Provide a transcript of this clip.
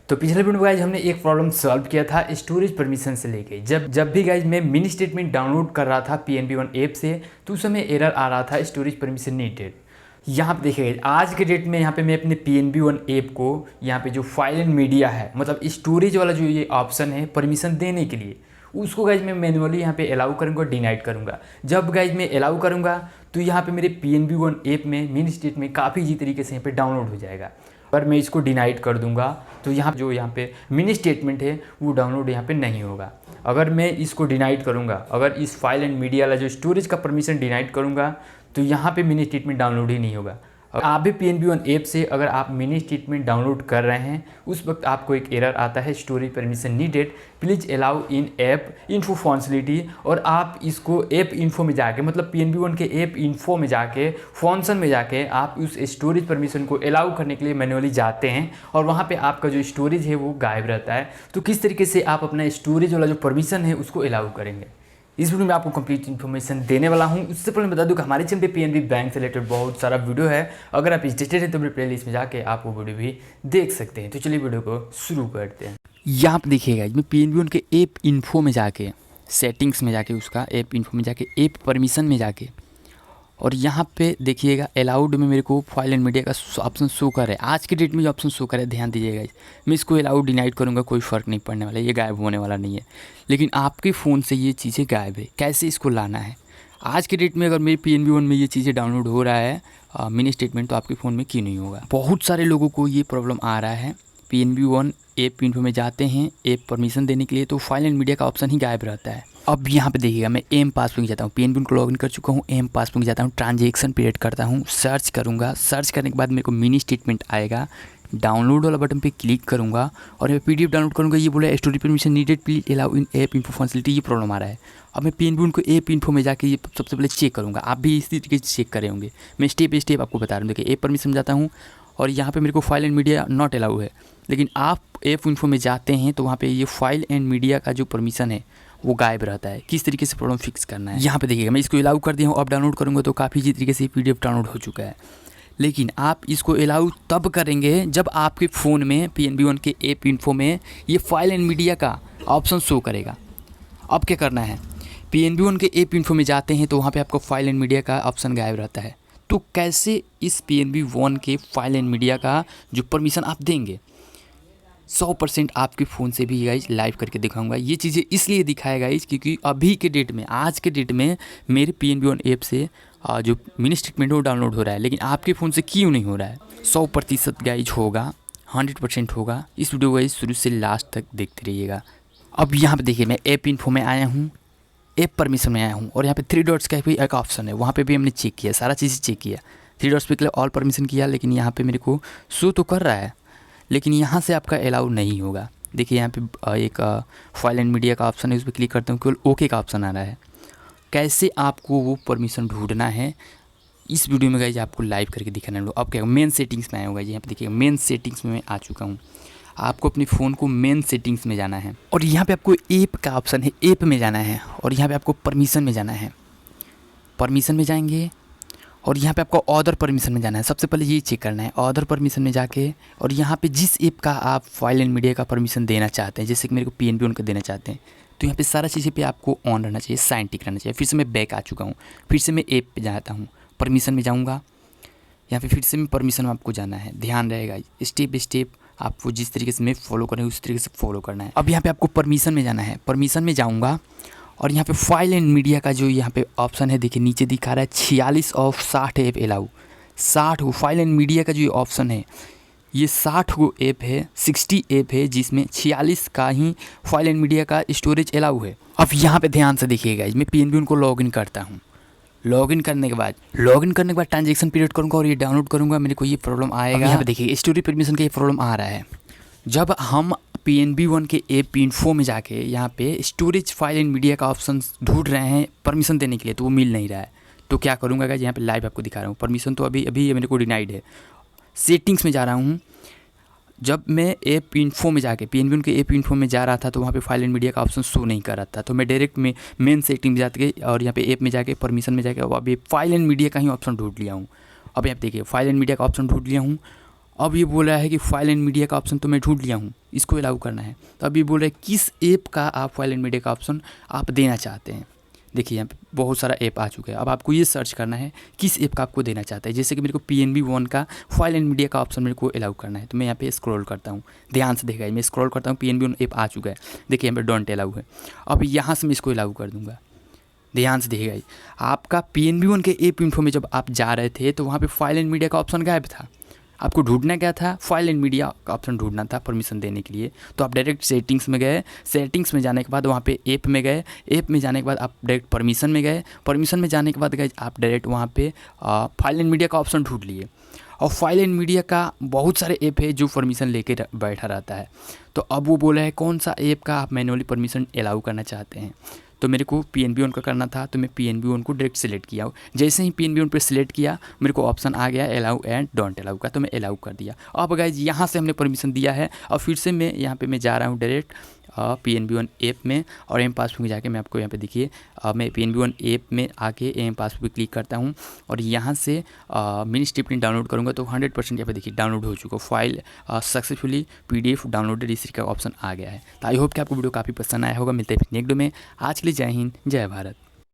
तो पिछले वीडियो में गाइज हमने एक प्रॉब्लम सॉल्व किया था स्टोरेज परमिशन से लेके। जब भी गाइज मैं मिनी स्टेटमेंट डाउनलोड कर रहा था PNB-1 ऐप से, तो उस समय एरर आ रहा था स्टोरेज परमिशन नीडेड। यहाँ पे देखिए आज के डेट में यहाँ पे मैं अपने PNB-1 ऐप को यहाँ पे जो फाइल एंड मीडिया है, मतलब स्टोरेज वाला जो ये ऑप्शन है परमिशन देने के लिए, उसको गाइज मैं मैनुअली यहाँ पे अलाउ करूँगा, डिनाइट करूँगा। जब गाइज मैं अलाउ करूँगा तो यहाँ पे मेरे PNB-1 ऐप में मिनी स्टेट में काफ़ी इजी तरीके से यहाँ पे डाउनलोड हो जाएगा। अगर मैं इसको डिनाइट कर दूंगा तो यहाँ पे मिनी स्टेटमेंट है वो डाउनलोड यहाँ पे नहीं होगा। अगर मैं इसको डिनाइट करूँगा, अगर इस फाइल एंड मीडिया वाला जो स्टोरेज का परमिशन डिनाइट करूँगा, तो यहाँ पे मिनी स्टेटमेंट डाउनलोड ही नहीं होगा। आप भी PNB-1 ऐप से अगर आप मिनी स्टेटमेंट डाउनलोड कर रहे हैं, उस वक्त आपको एक एरर आता है storage permission needed, please allow in app info functionality. और आप इसको ऐप इन्फो में जाके, मतलब PNB-1 के ऐप इन्फो में जाके, फंक्शन में जाके आप उस स्टोरेज परमिशन को अलाउ करने के लिए मैनुअली जाते हैं और वहाँ पे आपका जो स्टोरेज है वो गायब रहता है। तो किस तरीके से आप अपना स्टोरेज वाला जो परमिशन है उसको अलाउ करेंगे, इस वीडियो में आपको कंप्लीट इन्फॉर्मेशन देने वाला हूं। उससे पहले बता दूं कि हमारे चैनल पे PNB बैंक से रिलेटेड बहुत सारा वीडियो है। अगर आप इंटरेस्टेड हैं तो मेरे प्लेलिस्ट में जाके आप वो वीडियो भी देख सकते हैं। तो चलिए वीडियो को शुरू करते हैं। यहाँ पे देखिएगा मैं PNB-1 के ऐप इन्फो में जाके, सेटिंग्स में जाके, उसका ऐप इन्फो में जाके, ऐप परमिशन में जाके, और यहाँ पे देखिएगा अलाउड में मेरे को फाइल एंड मीडिया का ऑप्शन शो कर है। आज के डेट में ये ऑप्शन शो कर है, ध्यान दीजिएगा। मैं इसको अलाउड डिनाइट करूँगा, कोई फ़र्क नहीं पड़ने वाला, ये गायब होने वाला नहीं है। लेकिन आपके फ़ोन से ये चीज़ें गायब है, कैसे इसको लाना है? आज के डेट में अगर मेरे PNB-1 में ये चीज़ें डाउनलोड हो रहा है मिनी स्टेटमेंट, तो आपके फ़ोन में क्यों नहीं होगा? बहुत सारे लोगों को ये प्रॉब्लम आ रहा है। PNB-1 ऐप इन्फो में जाते हैं ऐप परमिशन देने के लिए, तो फाइल एंड मीडिया का ऑप्शन ही गायब रहता है। अब यहाँ पे देखिएगा मैं एम पासबुक में जाता हूँ, PNB-1 को लॉगिन कर चुका हूँ, एम पासबुक में जाता हूँ, ट्रांजेक्शन पीरियड करता हूँ, सर्च करूँगा। सर्च करने के बाद मेरे को मिनी स्टेटमेंट आएगा, डाउनलोड वाला बटन पे क्लिक करूँगा और मैं PDF डाउनलोड करूँगा। ये बोला storage permission needed, please allow in app info functionality, ये प्रॉब्लम आ रहा है। अब मैं PNB-1 को ऐप इन्फो में जाके ये सबसे पहले चेक करूँगा। आप भी इसी तरीके से चेक करे होंगे, मैं स्टेप बाई स्टेप आपको बता रहा हूँ। देखिए ऐप परमिशन में जाता हूँ और यहाँ पे मेरे को file and media not allow है, लेकिन आप ऐप इन्फो में जाते हैं तो वहाँ पे ये फाइल एंड मीडिया का जो परमिशन है वो गायब रहता है। किस तरीके से प्रॉब्लम फिक्स करना है, यहाँ पे देखिएगा मैं इसको अलाउ कर दिया हूँ। अब डाउनलोड करूँगा तो काफ़ी इसी तरीके से PDF डाउनलोड हो चुका है। लेकिन आप इसको अलाउ तब करेंगे जब आपके फ़ोन में PNB-1 के ऐप इन्फो में ये फाइल एंड मीडिया का ऑप्शन शो करेगा। अब क्या करना है, PNB-1 के ऐप इन्फो में जाते हैं तो वहाँ पे आपको फाइल एंड मीडिया का ऑप्शन गायब रहता है। तो कैसे इस PNB-1 के फाइल एंड मीडिया का जो परमिशन आप देंगे, 100% आपके फ़ोन से भी गाइज लाइव करके दिखाऊंगा। ये चीज़ें इसलिए दिखाएगा गाइज क्योंकि अभी के डेट में, आज के डेट में मेरे PNB-1 ऐप से जो मिनी स्टेटमेंट वो डाउनलोड हो रहा है, लेकिन आपके फ़ोन से क्यों नहीं हो रहा है? 100% गाइज होगा, 100% होगा। इस वीडियो को गाइज शुरू से लास्ट तक देखते रहिएगा। अब यहाँ पे देखिए मैं ऐप इन्फो में आया हूँ, ऐप परमिशन में आया हूँ और यहाँ पे 3 डॉट्स का भी एक ऑप्शन है, वहाँ पे भी हमने चेक किया, सारा चीज़ चेक किया। 3 डॉट्स पे ऑल परमिशन किया, लेकिन यहाँ पे मेरे को शो तो कर रहा है, लेकिन यहाँ से आपका अलाउ नहीं होगा। देखिए यहाँ पे एक फाइल एंड मीडिया का ऑप्शन है, उस पर क्लिक करते हैं, केवल ओके का ऑप्शन आ रहा है। कैसे आपको वो परमिशन ढूंढना है इस वीडियो में गाइज आपको लाइव करके दिखाना है। अब क्या मेन सेटिंग्स में आया होगा, यहाँ पे देखिए मेन सेटिंग्स में मैं आ चुका हूँ। आपको अपने फ़ोन को मेन सेटिंग्स में जाना है और यहाँ पे आपको ऐप का ऑप्शन है, ऐप में जाना है और यहाँ पे आपको परमिशन में जाना है। परमिशन में जाएंगे और यहाँ पे आपको अदर परमिशन में जाना है। सबसे पहले ये चेक करना है अदर परमिशन में जाके, और यहाँ पे जिस ऐप का आप फाइल एंड मीडिया का परमिशन देना चाहते हैं, जैसे कि मेरे को PNB-1 का देना चाहते हैं, तो यहाँ पे सारा चीज़ें पे आपको ऑन रहना चाहिए, साइन टिक रहना चाहिए। फिर से मैं बैक आ चुका हूँ, फिर से मैं ऐप पे जाता हूँ, परमिशन में जाऊँगा। यहाँ पे फिर से मैं परमिशन में आपको जाना है, ध्यान रहेगा स्टेप बाई स्टेप आपको जिस तरीके से मैं फॉलो करें उस तरीके से फॉलो करना है। अब यहाँ पे आपको परमिशन में जाना है, परमिशन में जाऊँगा और यहाँ पे फाइल एंड मीडिया का जो यहाँ पे ऑप्शन है, देखिए नीचे दिखा रहा है 46 of 60 app allow. 60 go file and media का जो ऑप्शन है, ये 60 गो ऐप है, 60 ऐप है, जिसमें 46 का ही फाइल एंड मीडिया का स्टोरेज अलाउ है। अब यहाँ पे ध्यान से देखिएगा, मैं PNB-1 को लॉगिन करता हूँ। लॉगिन करने के बाद ट्रांजेक्शन पीरियड करूँगा और ये डाउनलोड करूँगा, मेरे को ये प्रॉब्लम आएगा। यहाँ पे देखिए स्टोरेज परमिशन का ये प्रॉब्लम आ रहा है। जब हम PNB-1 के ऐप इन्फो में जाके यहाँ पे स्टोरेज फाइल एंड मीडिया का ऑप्शन ढूंढ रहे हैं परमिशन देने के लिए, तो वो मिल नहीं रहा है। तो क्या करूँगा गाइस, यहाँ पे लाइव आपको दिखा रहा हूँ। परमिशन तो अभी मेरे को डिनाइड है। सेटिंग्स में जा रहा हूँ। जब मैं ऐप इन्फो में जाके PNB-1 के ऐप इन्फो में जा रहा था तो वहाँ पे फाइल एंड मीडिया का ऑप्शन शो नहीं कर रहा था, तो मैं डायरेक्ट में मेन सेटिंग में जाके और यहाँ पे ऐप में जाके परमिशन में जाके अभी फाइल एंड मीडिया का ही ऑप्शन ढूंढ लिया हूँ। अब यहाँ देखिए फाइल एंड मीडिया का ऑप्शन ढूंढ लिया हूँ अब ये बोल रहा है कि फाइल एंड मीडिया का ऑप्शन तो मैं ढूंढ लिया हूँ, इसको अलाउ करना है। तो अब ये बोल रहा है किस ऐप का आप फाइल एंड मीडिया का ऑप्शन आप देना चाहते हैं। देखिए यहाँ पे बहुत सारा ऐप आ चुका है। अब आपको ये सर्च करना है किस ऐप का आपको देना चाहता है। जैसे कि मेरे को PNB-1 का फाइल एंड मीडिया का ऑप्शन मेरे को अलाउ करना है, तो मैं यहाँ पे स्क्रॉल करता हूँ। ध्यान से देखा, मैं स्क्रॉल करता हूँ, PNB-1 ऐप आ चुका है। देखिए यहाँ पे डोंट अलाउ है। अब यहाँ से मैं इसको अलाउ कर दूँगा। ध्यान से देखिएगा, आपका PNB-1 के ऐप इन्फो में जब आप जा रहे थे तो वहाँ पे फाइल एंड मीडिया का ऑप्शन गायब था। आपको ढूंढना क्या था, फाइल एंड मीडिया का ऑप्शन ढूंढना था परमिशन देने के लिए। तो आप डायरेक्ट सेटिंग्स में गए, सेटिंग्स में जाने के बाद वहाँ पे ऐप में गए, ऐप में जाने के बाद आप डायरेक्ट परमिशन में गए, परमिशन में जाने के बाद गए आप डायरेक्ट वहाँ पे फाइल एंड मीडिया का ऑप्शन ढूंढ लिए। और फाइल एंड मीडिया का बहुत सारे ऐप है जो परमिशन लेके बैठा रहता है। तो अब वो बोला है कौन सा ऐप का आप मैनुअली परमिशन अलाउ करना चाहते हैं। तो मेरे को PNB-1 का करना था, तो मैं PNB-1 को डायरेक्ट सिलेक्ट किया। जैसे ही PNB-1 पे सिलेक्ट किया मेरे को ऑप्शन आ गया अलाउ एंड डोंट अलाउ का, तो मैं अलाउ कर दिया। अब गाइज यहाँ से हमने परमिशन दिया है और फिर से मैं यहाँ पे मैं जा रहा हूँ डायरेक्ट PNB-1 ऐप में और एम पासबुक में जाके मैं आपको यहाँ पे देखिए मैं PNB-1 ऐप में आके एम पासबुक पे क्लिक करता हूँ और यहाँ से मिनी स्टेटमेंट डाउनलोड करूँगा तो 100% यहाँ पे देखिए डाउनलोड हो चुका। फाइल सक्सेसफुली PDF डाउनलोडेड इसी का ऑप्शन आ गया है। तो आई होप कि आपको वीडियो काफ़ी पसंद आया होगा। मिलते हैं नेक्स्ट वीडियो में। आज के लिए जय हिंद, जय भारत।